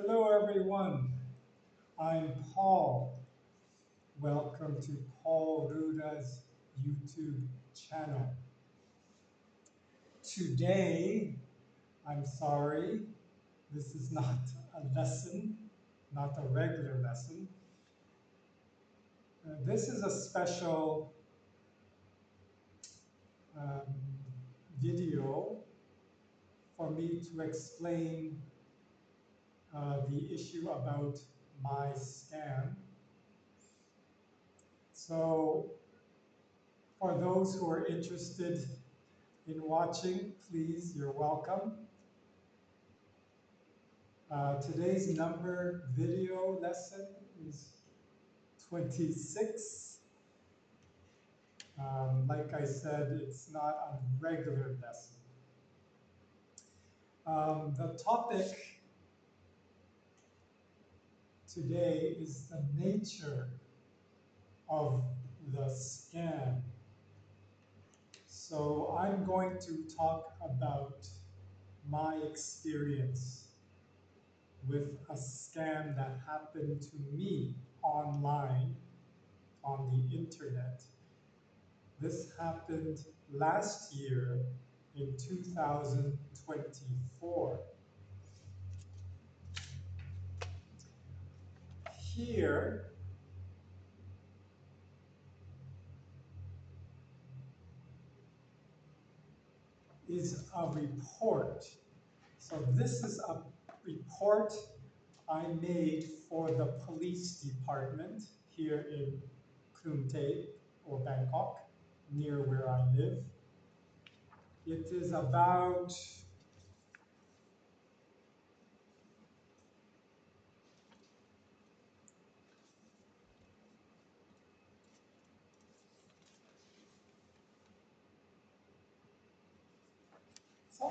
Hello, everyone. I'm Paul. Welcome to Paul Ruda's YouTube channel. Today, I'm sorry, this is not a lesson, not a regular lesson. This is a special um, video for me to explain the issue about my scam. So, for those who are interested in watching, please, you're welcome. Today's number video lesson is 26. Like I said, it's not a regular lesson. The topic today is the nature of the scam. So I'm going to talk about my experience with a scam that happened to me online on the internet. This happened last year in 2024. Here is a report. So this is a report I made for the police department here in Krum Thep or Bangkok, near where I live. It is about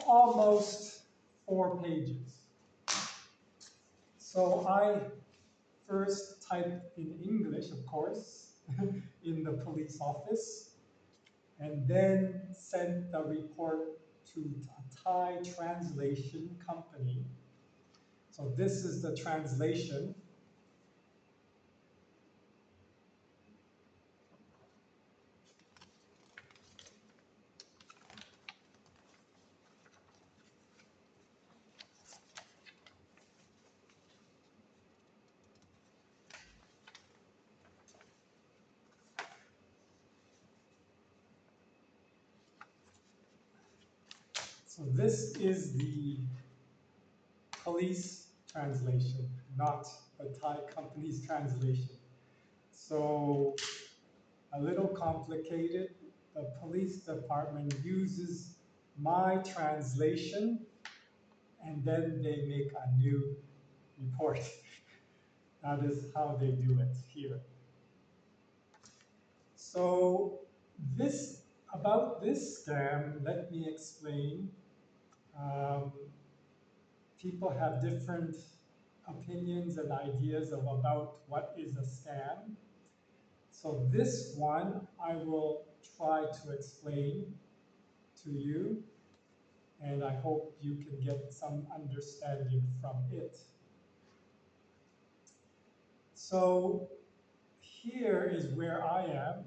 almost 4 pages. So I first typed in English, of course, in the police office, and then sent the report to a Thai translation company. So this is the translation. So this is the police translation, not the Thai company's translation. So a little complicated. The police department uses my translation and then they make a new report. That is how they do it here. So about this scam, let me explain. Um, People have different opinions and ideas about what is a scam. So this one I will try to explain to you, and I hope you can get some understanding from it. So here is where I am.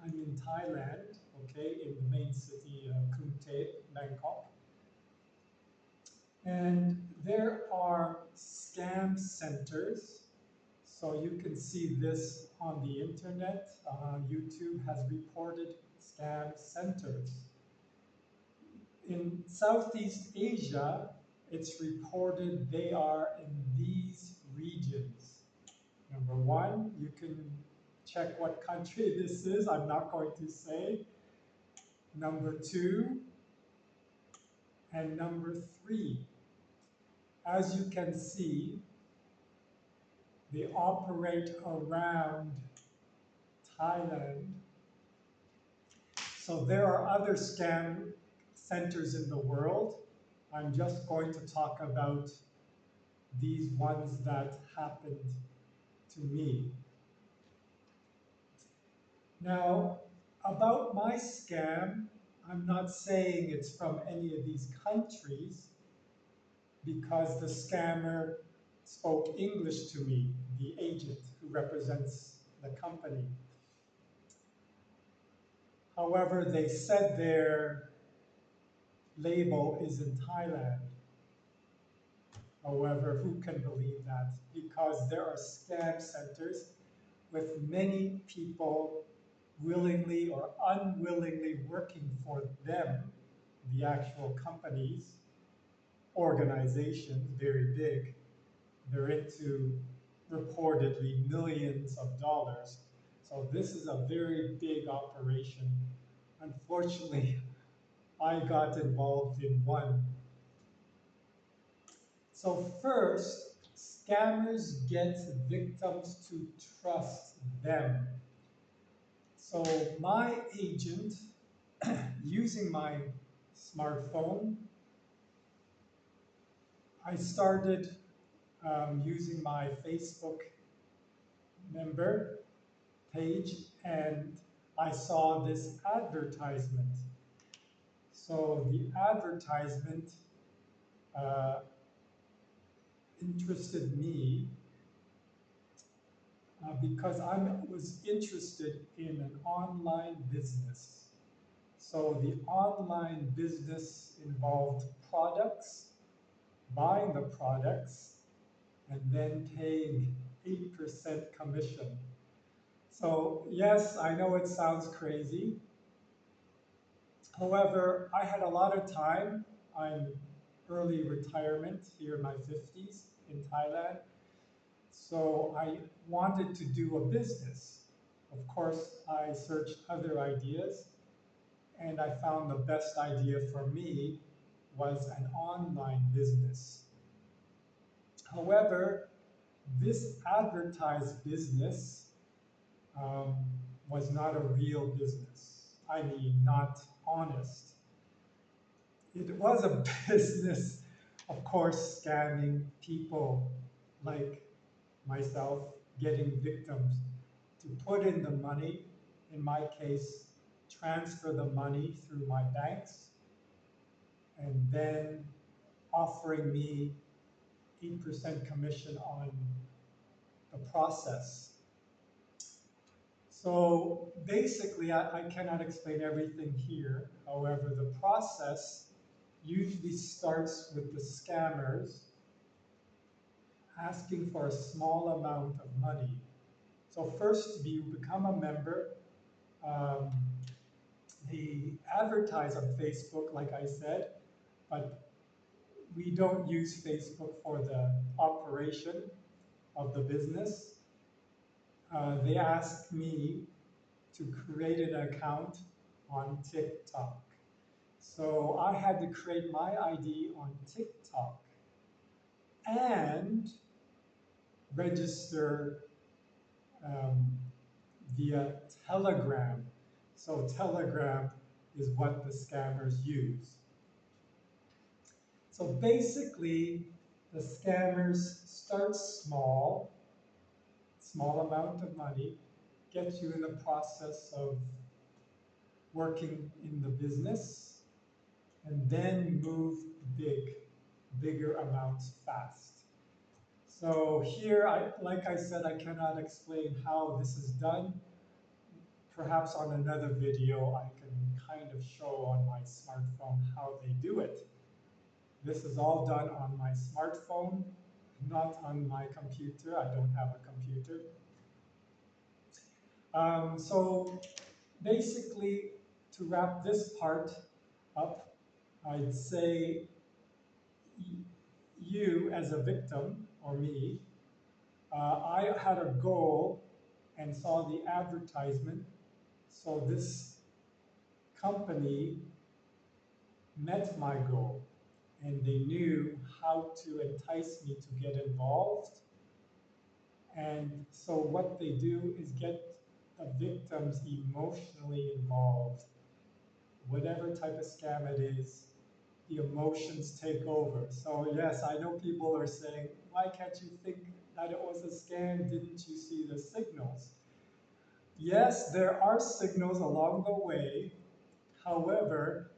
I'm in Thailand, okay, in the main city, Krum Thep, Bangkok. And there are scam centers. So you can see this on the internet. YouTube has reported scam centers. In Southeast Asia, it's reported they are in these regions. Number one, you can check what country this is. I'm not going to say. Number two, and number three. As you can see, they operate around Thailand. So there are other scam centers in the world. I'm just going to talk about these ones that happened to me. Now, about my scam, I'm not saying it's from any of these countries because the scammer spoke English to me, the agent who represents the company. However, they said their label is in Thailand. However, who can believe that? Because there are scam centers with many people willingly or unwillingly working for them, the actual companies, organizations, very big. They're into reportedly millions of dollars. So this is a very big operation. Unfortunately, I got involved in one. So first, scammers get victims to trust them. So my agent, using my smartphone, I started using my Facebook member page and I saw this advertisement. So the advertisement uh, interested me because I was interested in an online business. So the online business involved products, buying the products, and then paying 8% commission. So yes, I know it sounds crazy. However, I had a lot of time. I'm early retirement here in my 50s in Thailand. So I wanted to do a business. Of course, I searched other ideas and I found the best idea for me was an online business. However, this advertised business um, was not a real business. I mean, not honest. It was a business, of course, scamming people like myself, getting victims to put in the money, in my case, transfer the money through my banks, and then offering me 8% commission on the process. So basically, I cannot explain everything here. However, the process usually starts with the scammers asking for a small amount of money. So first, you become a member. Um, they advertise on Facebook, like I said, but we don't use Facebook for the operation of the business. They asked me to create an account on TikTok. So I had to create my ID on TikTok and register um, via Telegram. So Telegram is what the scammers use. So basically, the scammers start small, small amount of money, get you in the process of working in the business, and then move big, bigger amounts fast. So here, like I said, I cannot explain how this is done. Perhaps on another video, I can kind of show on my smartphone how they do it. This is all done on my smartphone, not on my computer. I don't have a computer. So basically, to wrap this part up, I'd say you as a victim, or me, I had a goal and saw the advertisement. So this company met my goal and they knew how to entice me to get involved. And so what they do is get the victims emotionally involved. Whatever type of scam it is, the emotions take over. So yes, I know people are saying, why can't you think that it was a scam? Didn't you see the signals? Yes, there are signals along the way. However,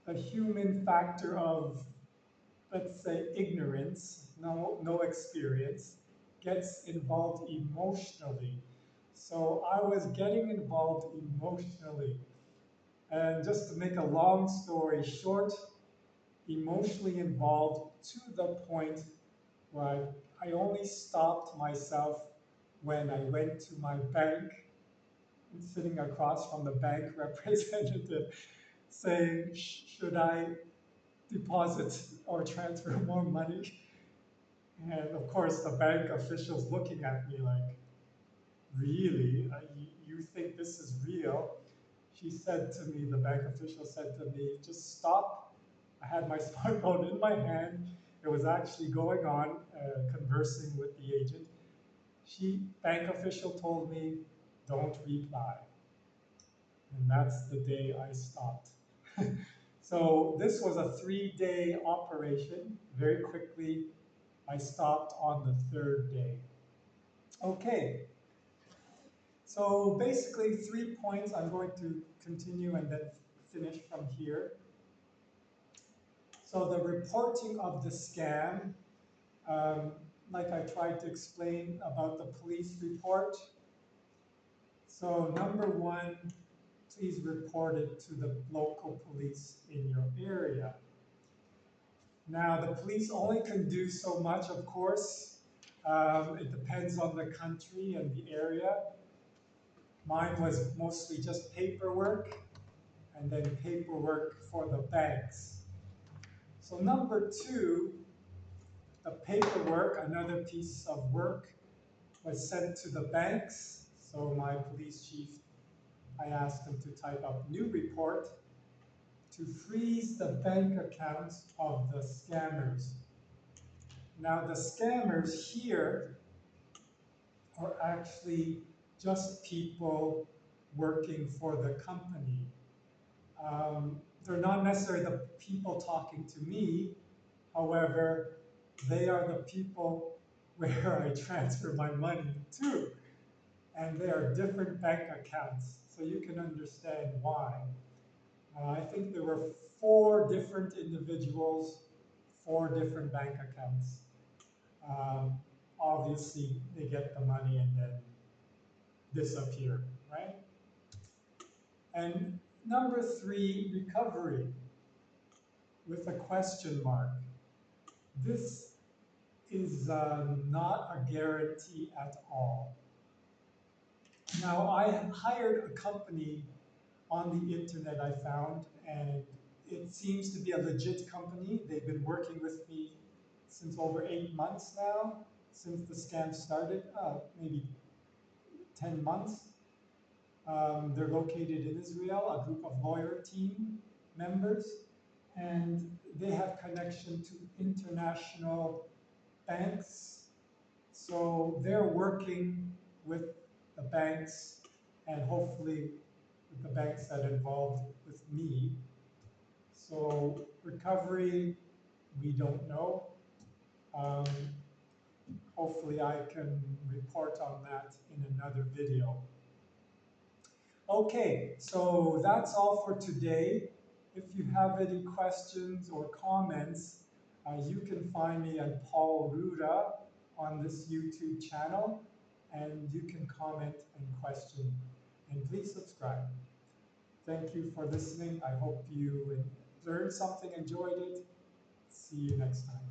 the human factor of let's say, ignorance, no experience, gets involved emotionally. So I was getting involved emotionally. And just to make a long story short, emotionally involved to the point where I only stopped myself when I went to my bank, sitting across from the bank representative, saying, should I deposit or transfer more money? And of course, the bank official's looking at me like, really? You think this is real? She said to me, the bank official said to me, just stop. I had my smartphone in my hand. It was actually going on, conversing with the agent. Bank official told me, don't reply. And that's the day I stopped. So this was a 3-day operation. Very quickly, I stopped on the 3rd day. Okay, so basically 3 points. I'm going to continue and then finish from here. So the reporting of the scam, like I tried to explain about the police report. So number 1, please report it to the local police in your area. Now, the police only can do so much, of course. It depends on the country and the area. Mine was mostly just paperwork, and then paperwork for the banks. So number 2, the paperwork, another piece of work, was sent to the banks. So my police chief, I asked him to type up new report to freeze the bank accounts of the scammers. Now the scammers here are actually just people working for the company. They're not necessarily the people talking to me. However, they are the people where I transfer my money to. And they are different bank accounts, so you can understand why. I think there were 4 different individuals, 4 different bank accounts. Obviously, they get the money and then disappear, right? And number 3, recovery with a question mark. This is not a guarantee at all. Now, I hired a company on the internet, I found, and it seems to be a legit company. They've been working with me since over 8 months now, since the scam started, maybe 10 months. They're located in Israel, a group of lawyer team members, and they have connection to international banks. So they're working with the banks and hopefully with the banks that involved with me. So recovery, we don't know. Hopefully I can report on that in another video. Okay, so that's all for today. If you have any questions or comments, you can find me at Paul Ruda on this YouTube channel, and you can comment and question. And please subscribe. Thank you for listening. I hope you learned something, enjoyed it. See you next time.